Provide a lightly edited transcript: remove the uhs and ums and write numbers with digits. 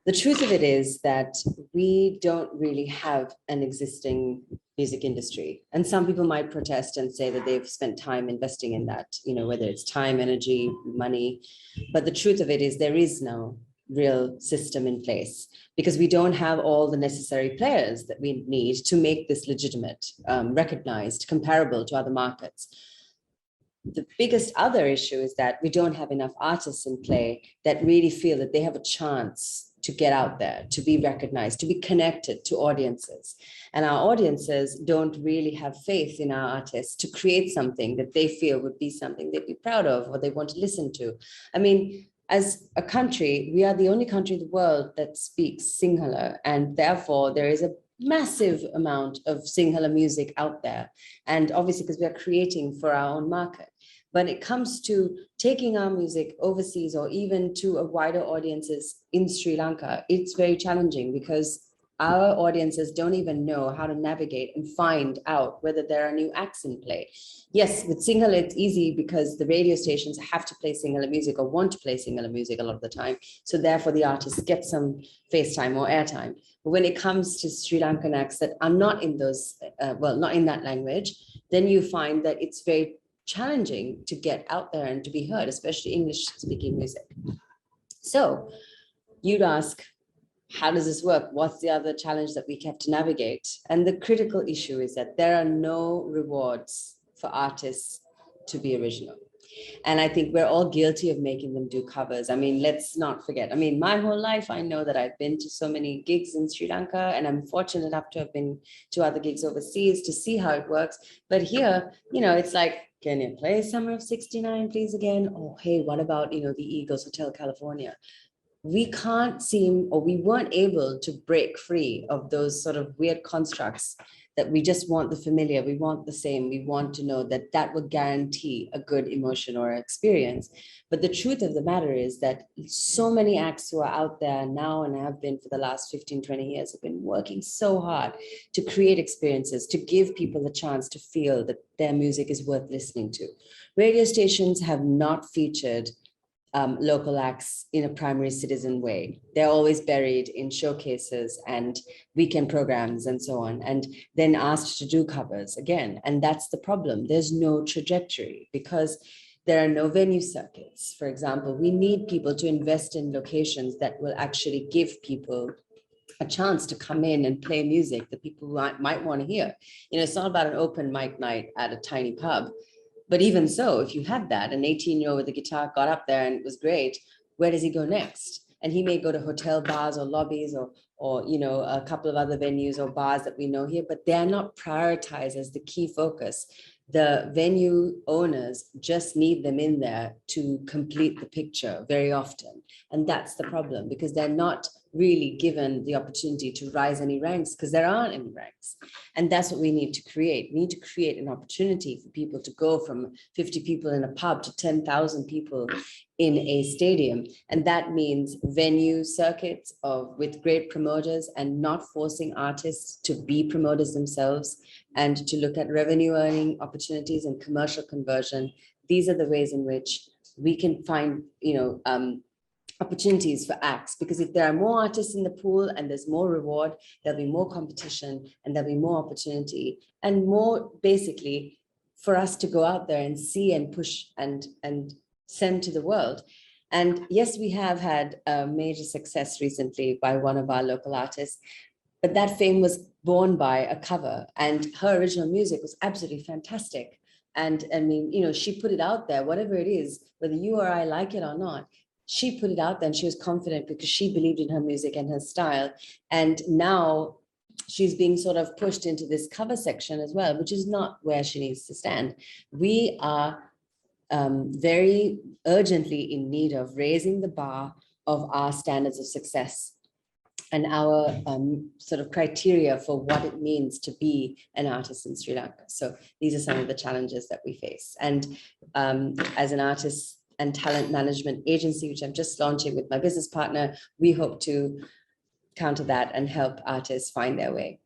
The truth of it is that we don't really have an existing music industry. And some people might protest and say that they've spent time investing in that, whether it's time, energy, money. But the truth of it is there is no real system in place because we don't have all the necessary players that we need to make this legitimate, recognized, comparable to other markets. The biggest other issue is that we don't have enough artists in play that really feel that they have a chance to get out there, to be recognized, to be connected to audiences. And our audiences don't really have faith in our artists to create something that they feel would be something they'd be proud of or they want to listen to. I mean, as a country, we are the only country in the world that speaks Sinhala, and therefore there is a massive amount of Sinhala music out there. And obviously, because we are creating for our own market. When it comes to taking our music overseas or even to a wider audiences in Sri Lanka, it's very challenging because our audiences don't even know how to navigate and find out whether there are new acts in play. Yes, with Sinhala, it's easy because the radio stations have to play Sinhala music or want to play Sinhala music a lot of the time. So therefore, the artists get some face time or airtime. But when it comes to Sri Lankan acts that are not in those, not in that language, then you find that it's very challenging to get out there and to be heard, especially English speaking music. So you'd ask, how does this work? What's the other challenge that we have to navigate? And the critical issue is that there are no rewards for artists to be original. And I think we're all guilty of making them do covers. I mean, let's not forget. I mean, my whole life, I know that I've been to so many gigs in Sri Lanka, and I'm fortunate enough to have been to other gigs overseas to see how it works. But here, it's like, can you play Summer of '69, please, again? Oh, hey, what about, the Eagles Hotel California? We can't seem, or we weren't able to break free of those sort of weird constructs that we just want the familiar, we want the same, we want to know that that would guarantee a good emotion or experience. But the truth of the matter is that so many acts who are out there now and have been for the last 15, 20 years have been working so hard to create experiences, to give people a chance to feel that their music is worth listening to. Radio stations have not featured local acts in a primary citizen way. They're always buried in showcases and weekend programs and so on, and then asked to do covers again. And that's the problem. There's no trajectory because there are no venue circuits. For example, we need people to invest in locations that will actually give people a chance to come in and play music that people might want to hear. It's not about an open mic night at a tiny pub. But even so, if you had that, an 18-year-old with a guitar got up there and it was great, where does he go next? And he may go to hotel bars or lobbies or a couple of other venues or bars that we know here, but they're not prioritized as the key focus. The venue owners just need them in there to complete the picture very often. And that's the problem because they're not really given the opportunity to rise any ranks because there aren't any ranks. And that's what we need to create. We need to create an opportunity for people to go from 50 people in a pub to 10,000 people in a stadium. And that means venue circuits with great promoters and not forcing artists to be promoters themselves and to look at revenue earning opportunities and commercial conversion. These are the ways in which we can find, opportunities for acts, because if there are more artists in the pool and there's more reward, there'll be more competition and there'll be more opportunity and more basically for us to go out there and see and push and send to the world. And yes, we have had a major success recently by one of our local artists, but that fame was born by a cover and her original music was absolutely fantastic. And I mean, she put it out there, whatever it is, whether you or I like it or not, she put it out there and she was confident because she believed in her music and her style. And now she's being sort of pushed into this cover section as well, which is not where she needs to stand. We are very urgently in need of raising the bar of our standards of success and our sort of criteria for what it means to be an artist in Sri Lanka. So these are some of the challenges that we face. And as an artist and talent management agency, which I'm just launching with my business partner, we hope to counter that and help artists find their way.